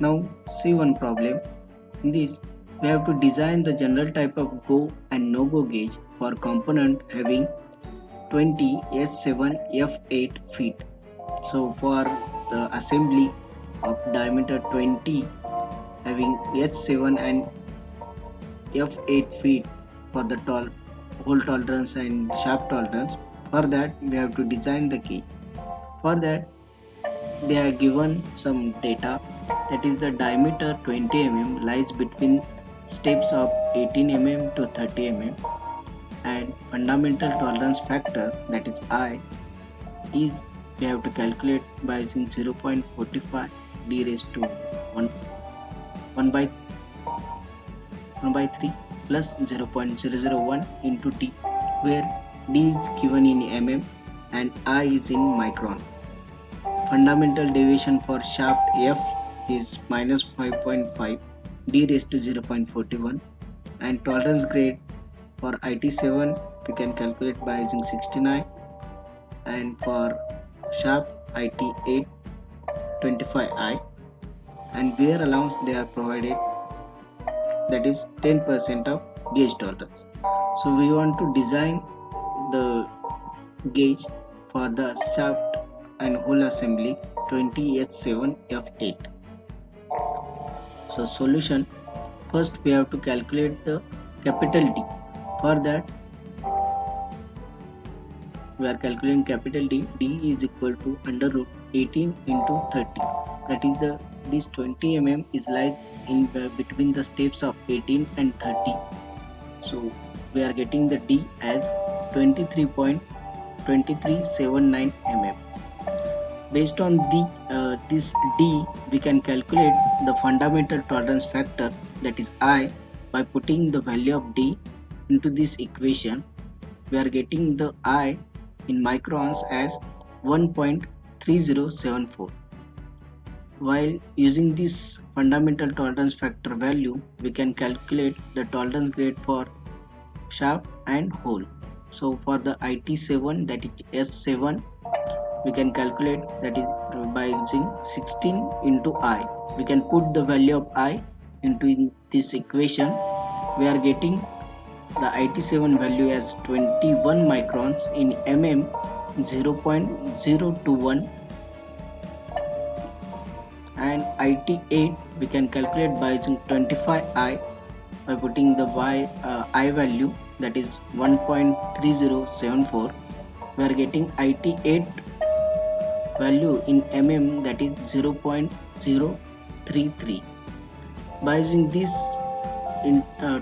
Now see one problem. In this, we have to design the general type of go and no go gauge for component having 20 S7 F8 feet. So for the assembly of diameter 20 having H7 and F8 feet for the hole tolerance and shaft tolerance, for that we have to design the gauge. For that they are given some data, that is the diameter 20 mm lies between steps of 18 mm to 30 mm, and fundamental tolerance factor, that is I, is we have to calculate by using 0.45 d raised to 1 by 3 plus 0.001 into d, where d is given in mm and I is in micron. Fundamental deviation for shaft F is minus 5.5 d raised to 0.41, and tolerance grade for IT7 we can calculate by using 69, and for shaft IT8 25i, and wear allowance they are provided, that is 10% of gauge tolerance. So we want to design the gauge for the shaft and hole assembly 20H7 F8. So solution, first we have to calculate the capital D. For that we are calculating capital D. D is equal to under root 18 into 30. That is this 20 mm is lies in between the steps of 18 and 30. So we are getting the D as 23.2379 mm. Based on this D, we can calculate the fundamental tolerance factor, that is I, by putting the value of D into this equation. We are getting the I in microns as 1.3074. While using this fundamental tolerance factor value, we can calculate the tolerance grade for shaft and hole. So for the IT7, that is S7, we can calculate, that is by using 16 into I. We can put the value of I into this equation. We are getting the IT7 value as 21 microns in mm, 0.021, and IT8 we can calculate by using 25i by putting the I value, that is 1.3074. We are getting IT8 value in mm, that is 0.033. By using this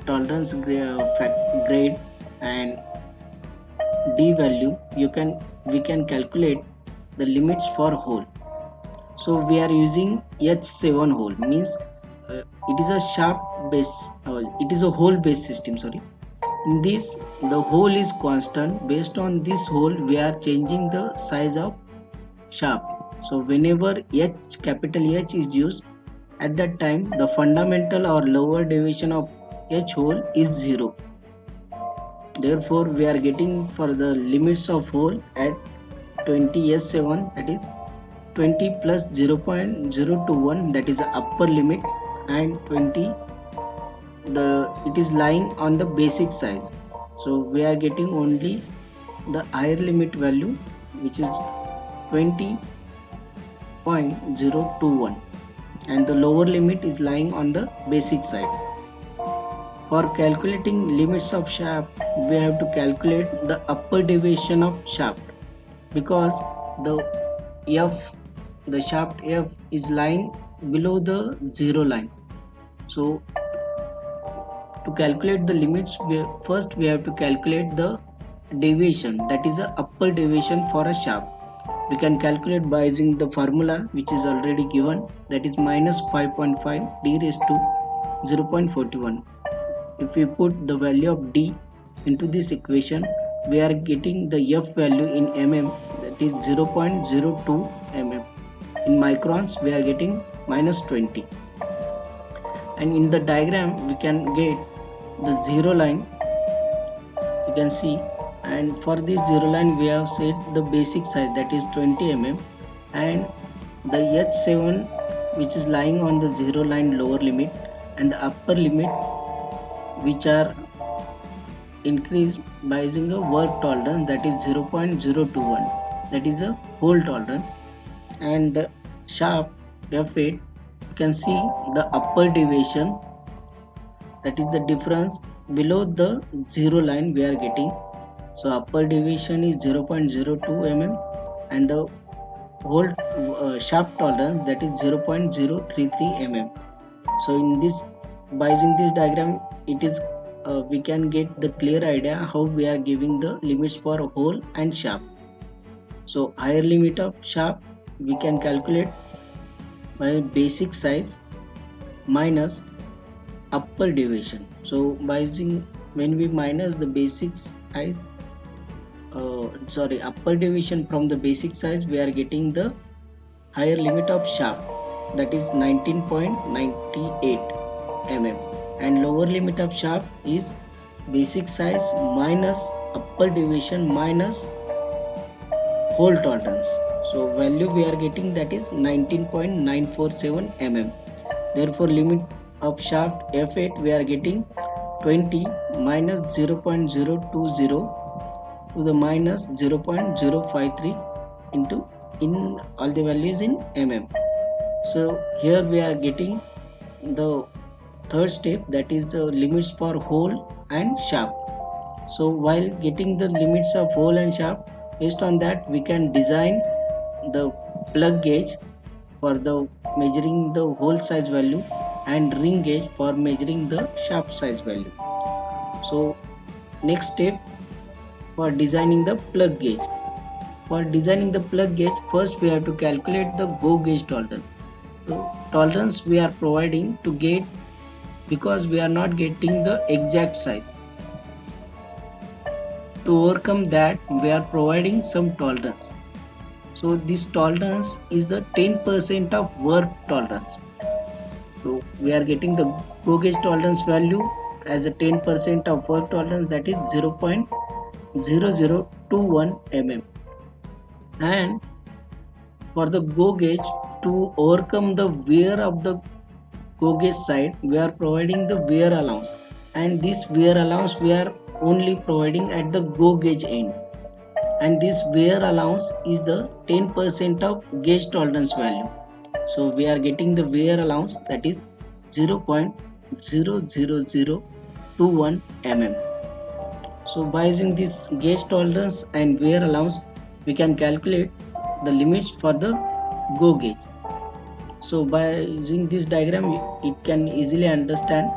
tolerance grade and D value, we can calculate the limits for hole. So we are using H7 hole, means it is a shaft base, it is a hole based system, sorry. In this, the hole is constant. Based on this hole, we are changing the size of shaft. So whenever capital H is used, at that time the fundamental or lower deviation of H hole is 0. Therefore we are getting for the limits of hole at 20 S7, that is 20 plus 0.021, that is the upper limit, and 20 it is lying on the basic size. So we are getting only the higher limit value, which is 20.021, and the lower limit is lying on the basic size. For calculating limits of shaft, we have to calculate the upper deviation of shaft, because the shaft F is lying below the 0 line. So to calculate the limits, first we have to calculate the deviation, that is the upper deviation for a shaft. We can calculate by using the formula which is already given, that is minus 5.5 d raised to 0.41. If we put the value of D into this equation, we are getting the F value in mm, that is 0.02 mm. In microns we are getting minus 20, and in the diagram we can get the 0 line, you can see, and for this 0 line we have set the basic size, that is 20 mm, and the H7 which is lying on the zero line lower limit, and the upper limit which are increased by using a work tolerance, that is 0.021, that is a hole tolerance. And the sharp F8, you can see the upper deviation, that is the difference below the zero line we are getting. So upper deviation is 0.02 mm, and the whole sharp tolerance, that is 0.033 mm. So in this, by using this diagram, it is we can get the clear idea how we are giving the limits for hole and sharp. So higher limit of sharp we can calculate by basic size minus upper deviation. So by using, when we minus the basic size, upper deviation from the basic size, we are getting the higher limit of sharp, that is 19.98 mm, and lower limit of sharp is basic size minus upper deviation minus hole tolerance. So value we are getting, that is 19.947 mm. Therefore limit of shaft F8 we are getting 20 minus 0.020 to the minus 0.053 into, in all the values in mm. So here we are getting the third step, that is the limits for hole and shaft. So while getting the limits of hole and shaft, based on that we can design the plug gauge for the measuring the hole size value and ring gauge for measuring the shaft size value. So next step, for designing the plug gauge. For designing the plug gauge, first we have to calculate the go gauge tolerance. So tolerance we are providing to gauge, because we are not getting the exact size. To overcome that, we are providing some tolerance. So this tolerance is the 10% of work tolerance. So we are getting the go gauge tolerance value as a 10% of work tolerance, that is 0.0021 mm. And for the go gauge, to overcome the wear of the go gauge side, we are providing the wear allowance, and this wear allowance we are only providing at the go gauge end, and this wear allowance is the 10% of gauge tolerance value. So we are getting the wear allowance, that is 0.00021 mm. So by using this gauge tolerance and wear allowance, we can calculate the limits for the go gauge. So by using this diagram, it can easily understand,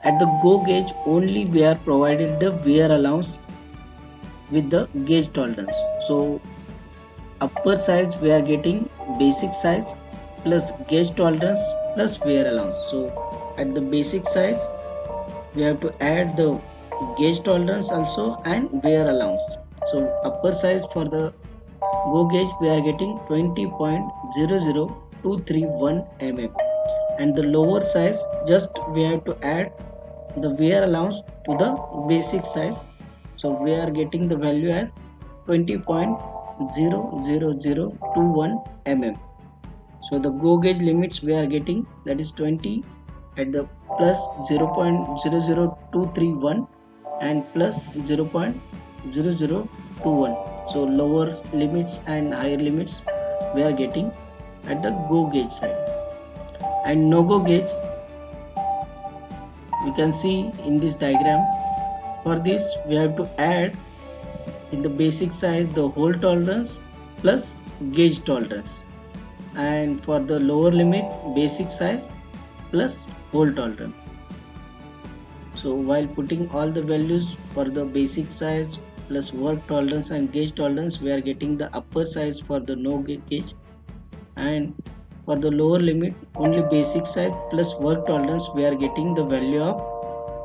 at the go gauge only we are provided the wear allowance with the gauge tolerance. So upper size we are getting basic size plus gauge tolerance plus wear allowance. So at the basic size we have to add the gauge tolerance also and wear allowance. So upper size for the go gauge we are getting 20.00231 mm, and the lower size just we have to add the wear allowance to the basic size. So we are getting the value as 20.00021 mm. So the go gauge limits we are getting, that is 20 at the plus 0.00231 and plus 0.0021. So lower limits and higher limits we are getting at the go gauge side. And no go gauge, you can see in this diagram. For this we have to add in the basic size the hole tolerance plus gauge tolerance, and for the lower limit basic size plus hole tolerance. So while putting all the values for the basic size plus work tolerance and gauge tolerance, we are getting the upper size for the no gauge, and for the lower limit only basic size plus work tolerance we are getting the value of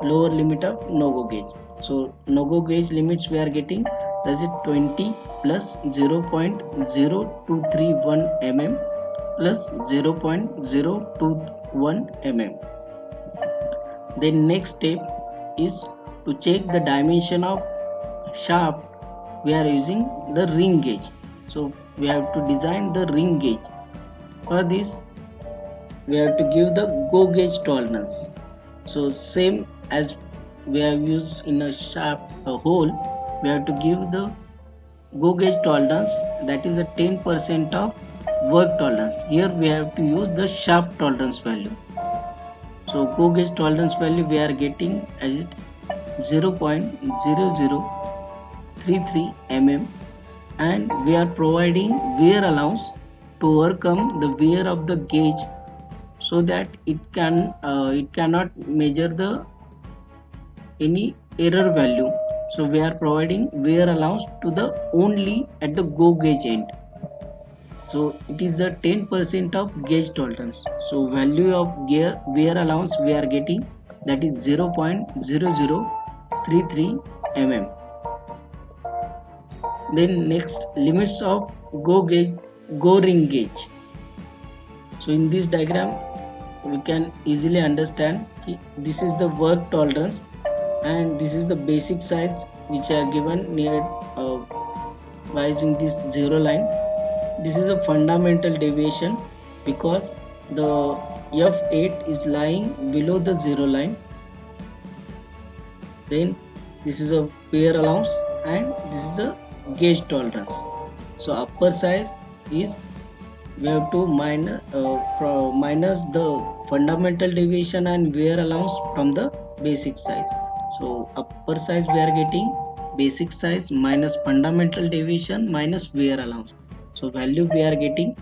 lower limit of no go gauge. So no go gauge limits we are getting, that is 20 plus 0.0231 mm plus 0.021 mm. Then next step is to check the dimension of shaft. We are using the ring gauge. So we have to design the ring gauge. For this we have to give the go gauge tolerance. So same as we have used in a shaft a hole, we have to give the go gauge tolerance, that is a 10% of work tolerance. Here we have to use the shaft tolerance value. So go gauge tolerance value we are getting as it 0.0033 mm, and we are providing wear allowance to overcome the wear of the gauge, so that it cannot measure the any error value. So we are providing wear allowance to the only at the go gauge end. So it is a 10% of gauge tolerance. So value of gear wear allowance we are getting, that is 0.0033 mm. Then next, limits of go ring gauge. So in this diagram we can easily understand this is the work tolerance and this is the basic size which are given near by using this zero line. This is a fundamental deviation because the F8 is lying below the zero line. Then this is a wear allowance and this is a gauge tolerance. So upper size is, we have to minus the fundamental deviation and wear allowance from the basic size. So upper size we are getting basic size minus fundamental deviation minus wear allowance. So value we are getting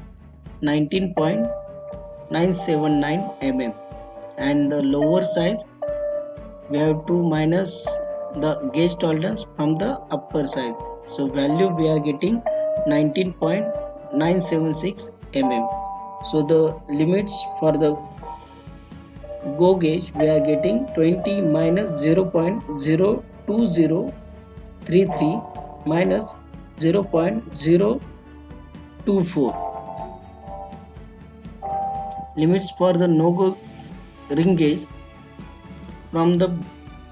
19.979 mm, and the lower size we have to minus the gauge tolerance from the upper size. So value we are getting 19.976 mm. So the limits for the go gauge we are getting 20 minus 0.02033 minus 0.024. Limits for the no go ring gauge, from the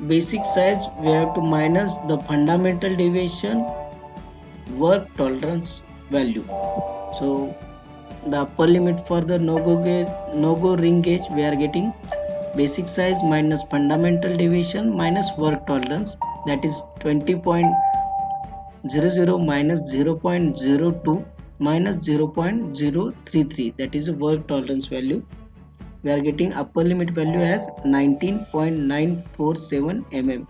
basic size we have to minus the fundamental deviation work tolerance value. So the upper limit for the no go ring gauge we are getting basic size minus fundamental deviation minus work tolerance, that is 20.00 minus 0.02 minus 0.033, that is a work tolerance value. We are getting upper limit value as 19.947 mm,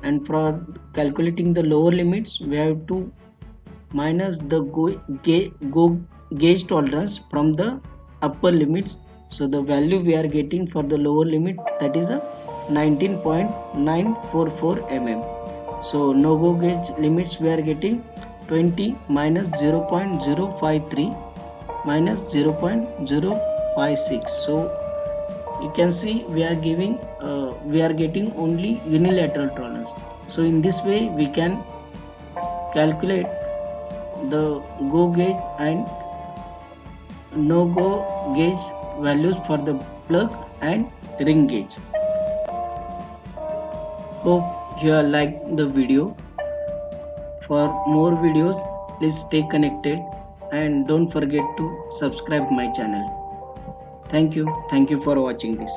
and for calculating the lower limits we have to minus the gauge tolerance from the upper limits. So the value we are getting for the lower limit, that is a 19.944 mm. So no go gauge limits we are getting 20 minus 0.053 minus 0.056. So you can see we are getting only unilateral tolerance. So in this way we can calculate the go gauge and no go gauge values for the plug and ring gauge. Hope you have liked the video. For more videos, please stay connected and don't forget to subscribe my channel. Thank you for watching this.